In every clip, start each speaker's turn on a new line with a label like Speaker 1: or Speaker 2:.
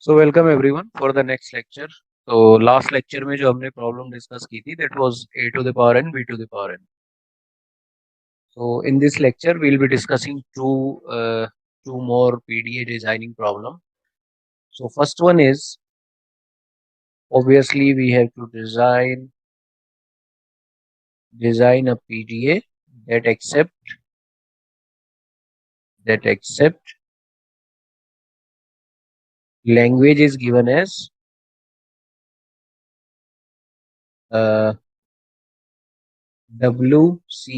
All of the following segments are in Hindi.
Speaker 1: So welcome everyone for the next lecture. तो लास्ट लेक्चर में जो हमने प्रॉब्लम डिस्कस की थी that was a to the power n b to the power n। So in this lecture we'll be discussing two more PDA designing problem. So first one is obviously we have to design a PDA that accept language is given as uh, WC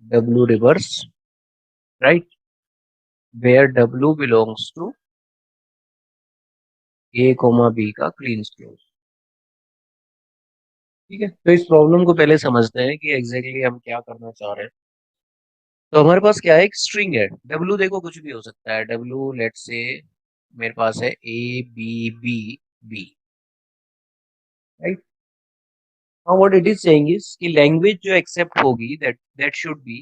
Speaker 1: W reverse, right, where W belongs to a comma b का क्लीन क्लोज। ठीक है, तो इस प्रॉब्लम को पहले समझते हैं कि एग्जैक्टली हम क्या करना चाह रहे हैं। तो हमारे पास क्या है, एक स्ट्रिंग है डब्ल्यू, देखो कुछ भी हो सकता है डब्ल्यू, लेट से मेरे पास है A B B B, right. Now what it is saying is कि लैंग्वेज जो एक्सेप्ट होगी that that should be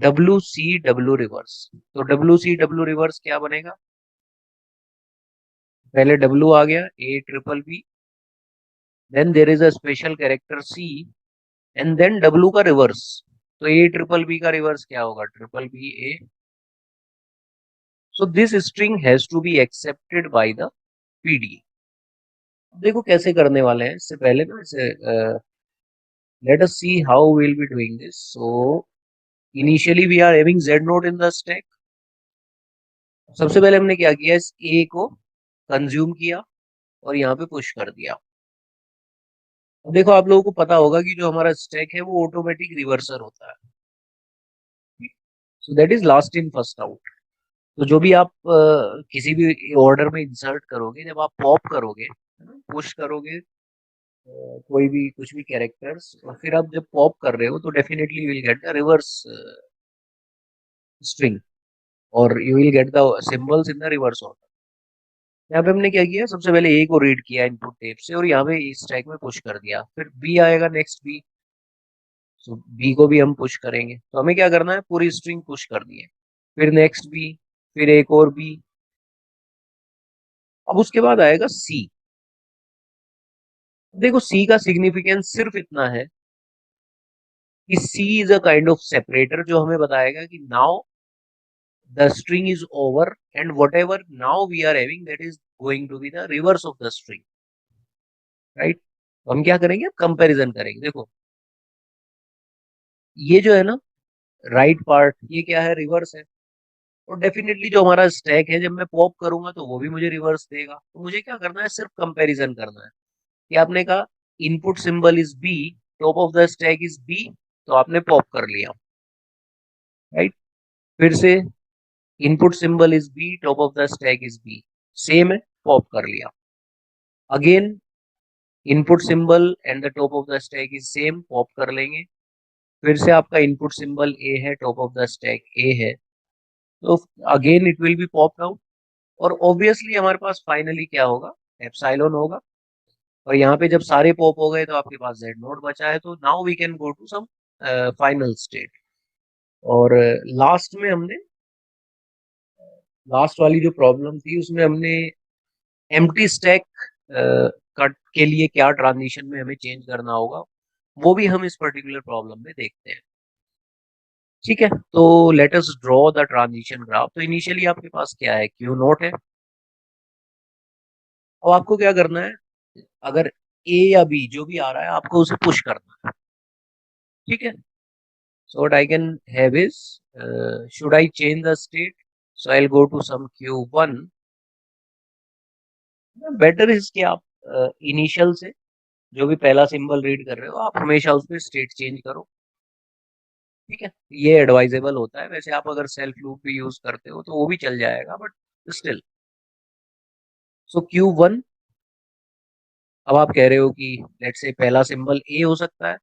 Speaker 1: W C W reverse. तो डब्ल्यू सी डब्ल्यू रिवर्स क्या बनेगा, पहले डब्ल्यू आ गया A triple B, then there is a special character C, and then W का रिवर्स। तो ए ट्रिपल बी का रिवर्स क्या होगा, triple B A. So this string has to be accepted by the PDA। देखो कैसे करने वाले हैं, इससे पहले ना इसे let us see how we'll be doing this। So initially we are having z node in the stack। सबसे पहले हमने क्या किया, इस a को कंज्यूम किया और यहाँ पे पुश कर दिया। अब देखो आप लोगों को पता होगा कि जो हमारा स्टैक है वो ऑटोमेटिक रिवर्सर होता है। So that is last in first out. तो जो भी आप किसी भी ऑर्डर में इंसर्ट करोगे, जब आप पॉप करोगे, पुश करोगे कोई भी कुछ भी कैरेक्टर्स, और फिर आप जब पॉप कर रहे हो तो definitely will get the reverse string, और you will get the symbols in the reverse order. यहाँ पे हमने क्या किया, सबसे पहले ए को रीड किया इनपुट टेप से और यहाँ पे इस स्टैक में पुश कर दिया, फिर बी आएगा नेक्स्ट बी, तो बी को भी हम पुश करेंगे। तो हमें क्या करना है, पूरी स्ट्रिंग पुश कर दी है, फिर नेक्स्ट बी, फिर एक और बी। अब उसके बाद आएगा सी। देखो सी का सिग्निफिकेंस सिर्फ इतना है कि C is a kind of separator, जो हमें बताएगा कि now the string is over and whatever now we are having that is going to be the reverse of the string, right। तो हम क्या करेंगे, कंपैरिजन करेंगे। देखो ये जो है ना राइट पार्ट, ये क्या है, रिवर्स है। और डेफिनेटली जो हमारा स्टैक है जब मैं पॉप करूंगा तो वो भी मुझे रिवर्स देगा। तो मुझे क्या करना है, सिर्फ कंपैरिजन करना है। कि आपने कहा input symbol is B, top of the stack is B, तो आपने पॉप कर लिया, राइट। फिर से input symbol is B, top of the stack is B, same है, पॉप कर लिया। Again input symbol and the top of the stack is same, pop कर लेंगे। फिर से आपका इनपुट सिंबल ए है, top of the stack A है, तो again it will be popped out. और ऑब्वियसली हमारे पास फाइनली क्या होगा, एप्सिलॉन होगा। और यहाँ पे जब सारे पॉप हो गए तो आपके पास जेड नोड बचा है, तो now we can go to some final state. और लास्ट में हमने, लास्ट वाली जो प्रॉब्लम थी उसमें हमने एम्प्टी स्टैक कट के लिए क्या ट्रांजिशन में हमें चेंज करना होगा, वो भी हम इस पर्टिकुलर प्रॉब्लम में देखते हैं। ठीक है, तो let us draw the transition graph. तो इनिशियली आपके पास क्या है, क्यू नोट है। अब आपको क्या करना है, अगर ए या बी जो भी आ रहा है आपको उसे पुश करना है। ठीक है, so what I can have is, should I change the state, so I will go to some Q one. Better is कि आप इनिशियल से जो भी पहला सिंबल रीड कर रहे हो आप हमेशा उसमें स्टेट चेंज करो। ठीक है, ये एडवाइजेबल होता है। वैसे आप अगर सेल्फ लूप भी यूज करते हो तो वो भी चल जाएगा, but still. So Q one, अब आप कह रहे हो कि लेट से पहला सिंबल ए हो सकता है,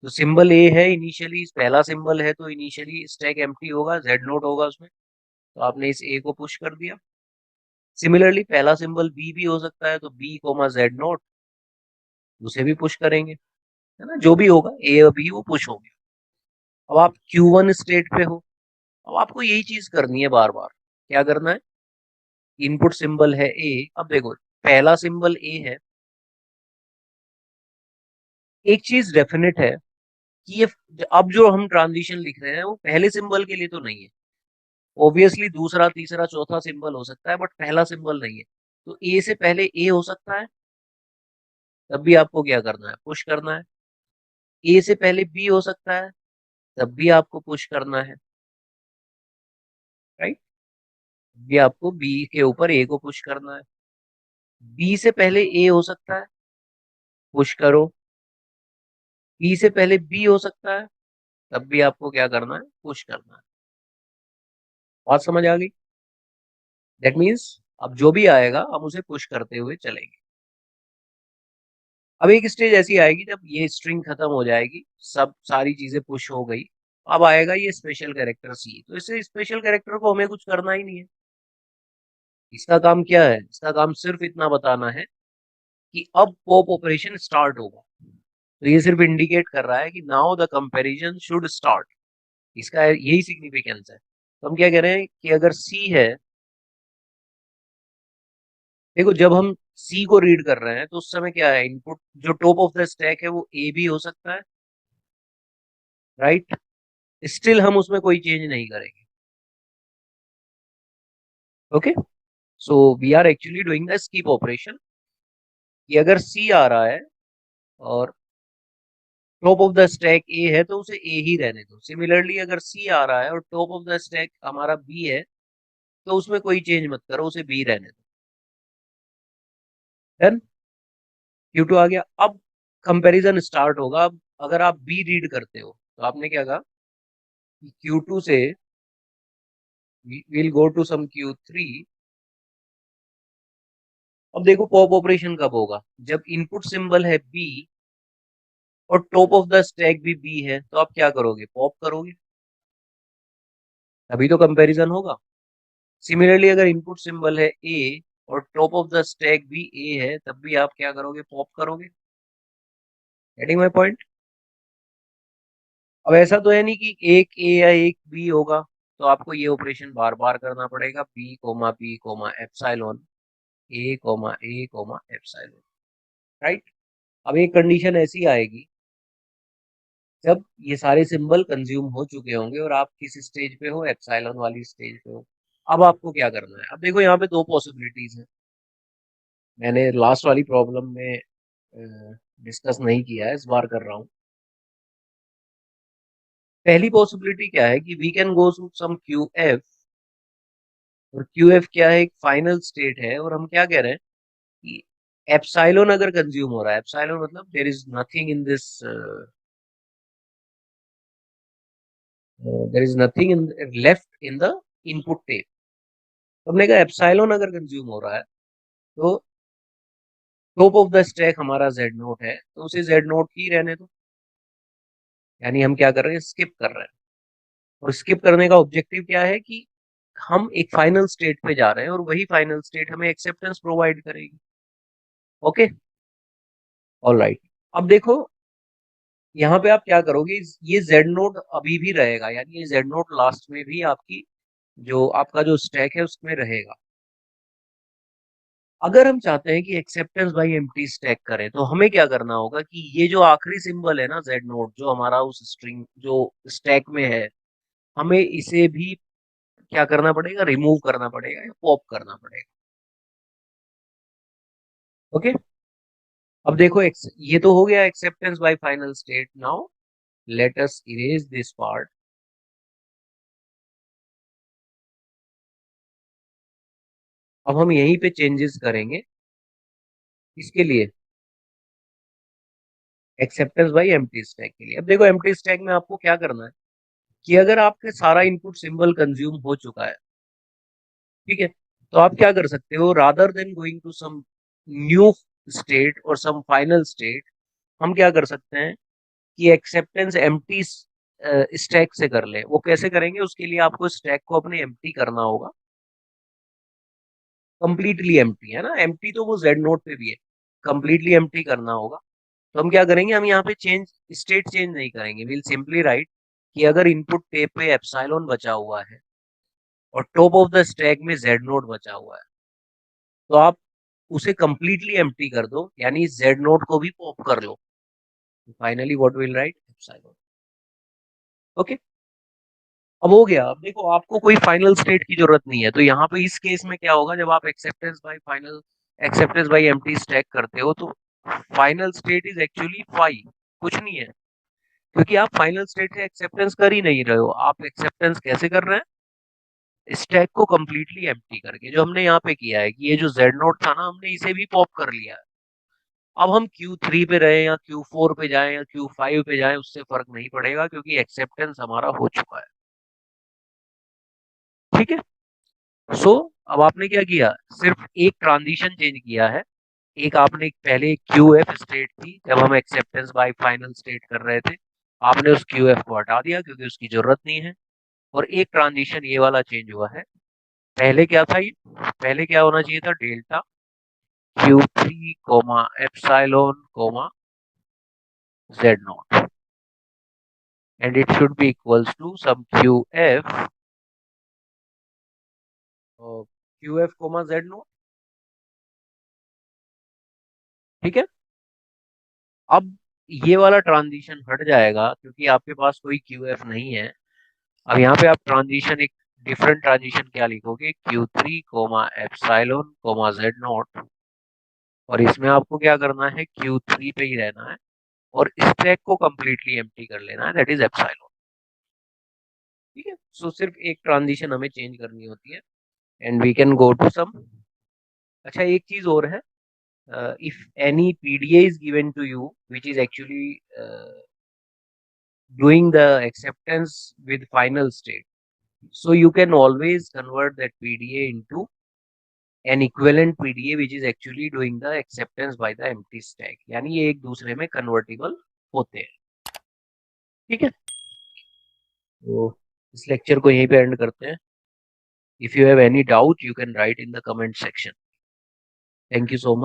Speaker 1: तो सिंबल ए है इनिशियली, पहला सिंबल है तो इनिशियली स्टैक एम्प्टी होगा, जेड नोट होगा उसमें, तो आपने इस ए को पुश कर दिया। सिमिलरली पहला सिंबल बी भी हो सकता है, तो बी कोमा जेड नोट, उसे भी पुश करेंगे, है ना, जो भी होगा ए और बी वो पुश हो गया। अब आप क्यू वन स्टेट पे हो, अब आपको यही चीज करनी है बार बार। क्या करना है, इनपुट सिंबल है ए। अब देखो पहला सिंबल ए है। एक चीज डेफिनेट है कि ये अब जो हम ट्रांजिशन लिख रहे हैं वो पहले सिंबल के लिए तो नहीं है। ऑब्वियसली दूसरा तीसरा चौथा सिंबल हो सकता है बट पहला सिंबल नहीं है। तो ए से पहले ए हो सकता है, तब भी आपको क्या करना है, पुश करना है। ए से पहले बी हो सकता है, तब भी आपको पुश करना है। राइट। भी आपको बी के ऊपर ए को पुश करना है। बी से पहले ए हो सकता है, पुश करो। बी से पहले बी हो सकता है, तब भी आपको क्या करना है, पुश करना है। बात समझ आ गई? दैट मीन्स अब जो भी आएगा हम उसे पुश करते हुए चलेंगे। अब एक स्टेज ऐसी आएगी जब ये स्ट्रिंग खत्म हो जाएगी, सब सारी चीजें पुश हो गई। अब आएगा ये स्पेशल कैरेक्टर सी। तो इसे स्पेशल कैरेक्टर को हमें कुछ करना ही नहीं है। इसका काम क्या है, इसका काम सिर्फ इतना बताना है कि अब पॉप ऑपरेशन स्टार्ट होगा। तो ये सिर्फ इंडिकेट कर रहा है कि now the comparison should start. इसका यही सिग्निफिकेंस है। तो हम क्या कह रहे हैं कि अगर सी है, देखो जब हम सी को रीड कर रहे हैं तो उस समय क्या है, इनपुट जो टॉप ऑफ द स्टैक है वो ए भी हो सकता है। राइट। स्टिल हम उसमें कोई चेंज नहीं करेंगे। Okay. So we are actually doing the skip operation. कि अगर सी आ रहा है और top of the stack A है तो उसे ए ही रहने दो। सिमिलरली अगर सी आ रहा है और टॉप ऑफ द स्टैक हमारा बी है तो उसमें कोई चेंज मत करो, उसे बी रहने दो। डन। Q2 आ गया। अब कंपैरिजन स्टार्ट होगा। अब अगर आप बी रीड करते हो तो आपने क्या कहा कि Q2 से will go to some Q3। अब देखो पॉप ऑपरेशन कब होगा, जब इनपुट सिंबल है बी और टॉप ऑफ द स्टैक भी बी है। तो आप क्या करोगे, पॉप करोगे, तभी तो कंपैरिजन होगा। सिमिलरली अगर इनपुट सिंबल है ए और टॉप ऑफ द स्टैक भी ए है, तब भी आप क्या करोगे, पॉप करोगे। Getting my point? अब ऐसा तो है नहीं कि एक ए या एक बी होगा, तो आपको ये ऑपरेशन बार बार करना पड़ेगा, बी कोमा एप्सिलॉन, ए कोमा एप्सिलॉन। राइट। अब एक कंडीशन ऐसी आएगी जब ये सारे सिंबल कंज्यूम हो चुके होंगे और आप किस स्टेज पे हो, एप्सिलॉन वाली स्टेज पे हो। अब आपको क्या करना है, अब देखो यहाँ पे दो पॉसिबिलिटीज है। मैंने लास्ट वाली प्रॉब्लम में डिस्कस नहीं किया है, इस बार कर रहा हूँ। पहली पॉसिबिलिटी क्या है कि we can go to some Q F. और क्यू एफ क्या है, एक फाइनल स्टेट है। और हम क्या कह रहे हैं कि एप्सिलॉन अगर कंज्यूम हो रहा है, एप्सिलॉन मतलब there is nothing in this, there is nothing in left in the input tape. तो हमने कहा एप्सिलॉन अगर कंज्यूम हो रहा है तो टॉप ऑफ द स्टैक हमारा जेड नोट है, तो उसे जेड नोट ही रहने दो। यानी हम क्या कर रहे हैं, स्किप कर रहे हैं। और स्किप करने का ऑब्जेक्टिव क्या है कि हम एक फाइनल स्टेट पे जा रहे हैं और वही फाइनल स्टेट हमें एक्सेप्टेंस प्रोवाइड करेगी। ओके। All right. अब देखो यहाँ पे आप क्या करोगे, ये जेड नोट अभी भी रहेगा, यानी ये जेड नोट लास्ट में भी आपकी जो आपका जो स्टैक है उसमें रहेगा। अगर हम चाहते हैं कि एक्सेप्टेंस बाई एम्प्टी स्टैक करें तो हमें क्या करना होगा कि ये जो आखिरी सिंबल है ना, जेड नोट, जो हमारा उस स्ट्रिंग जो स्टैक में है, हमें इसे भी क्या करना पड़ेगा, रिमूव करना पड़ेगा या पॉप करना पड़ेगा। ओके। अब देखो ये तो हो गया acceptance bye final state. Now let us erase this part. अब हम यहीं पे चेंजेस करेंगे, इसके लिए एक्सेप्टेंस बाय एम्प्टी स्टैक के लिए। अब देखो एम्प्टी स्टैक में आपको क्या करना है कि अगर आपके सारा इनपुट सिंबल कंज्यूम हो चुका है, ठीक है, तो आप क्या कर सकते हो, rather than going to some new state और सम फाइनल स्टेट, हम क्या कर सकते हैं कि एक्सेप्टेंस एम्प्टी स्टैक से कर ले। वो कैसे करेंगे, उसके लिए आपको स्टैक को अपने एम्प्टी करना होगा, कंप्लीटली एम्प्टी है ना, एम्प्टी तो वो जेड नोट पे भी है, कंप्लीटली एम्प्टी करना होगा। तो हम क्या करेंगे, हम यहाँ पे चेंज स्टेट चेंज नहीं करेंगे, विल सिंपली राइट कि अगर इनपुट टेप पे एप्सिलॉन बचा हुआ है और टॉप ऑफ द स्टैक में जेड नोट बचा हुआ है, तो आप उसे कंप्लीटली एम्प्टी कर दो, यानी जेड नोट को भी पॉप कर लो। Finally what will write epsilon. Okay, अब हो गया। अब देखो, आपको कोई फाइनल स्टेट की जरूरत नहीं है, तो यहाँ पे इस केस में क्या होगा, जब आप एक्सेप्टेंस बाय एम्प्टी स्टैक करते हो, तो final state is actually phi, कुछ नहीं है, क्योंकि आप फाइनल स्टेट से एक्सेप्टेंस कर ही नहीं रहे हो। आप एक्सेप्टेंस कैसे कर रहे हैं, स्टैक को कंप्लीटली एम्प्टी करके, जो हमने यहाँ पे किया है कि ये जो जेड नोट था ना, हमने इसे भी पॉप कर लिया है। अब हम Q3 पे रहे या Q4 पे जाएं या Q5 पे जाएं, उससे फर्क नहीं पड़ेगा, क्योंकि एक्सेप्टेंस हमारा हो चुका है। ठीक है। सो अब आपने क्या किया, सिर्फ एक ट्रांजिशन चेंज किया है। एक आपने पहले QF स्टेट थी, जब हम एक्सेप्टेंस बाय फाइनल स्टेट कर रहे थे, आपने उस QF को हटा दिया क्योंकि उसकी जरूरत नहीं है। और एक ट्रांजिशन ये वाला चेंज हुआ है। पहले क्या था, ये पहले क्या होना चाहिए था, delta Q3 comma epsilon comma Z nought, and it should be equals to some QF, QF comma Z nought. ठीक है। अब ये वाला ट्रांजिशन हट जाएगा क्योंकि आपके पास कोई QF नहीं है। अब यहाँ पे आप ट्रांजिशन, एक डिफरेंट ट्रांजिशन क्या लिखोगे, Q3 comma epsilon comma Z nought, और इसमें आपको क्या करना है, Q3 पे ही रहना है और स्टैक को कंप्लीटली एम्प्टी कर लेना है, दैट इज एप्सिलॉन। ठीक है। सो सिर्फ एक ट्रांजिशन हमें चेंज करनी होती है, and we can go to sum. अच्छा, एक चीज और है, if any PDA is given to you which is actually doing the acceptance with final state, so you can always convert that PDA into an equivalent PDA which is actually doing the acceptance by the empty stack, यानी ये एक दूसरे में कन्वर्टिबल होते हैं। ठीक है। तो इस लेक्चर को यहीं पे एंड करते हैं। If you have any doubt, you can write in the comment section. Thank you so much.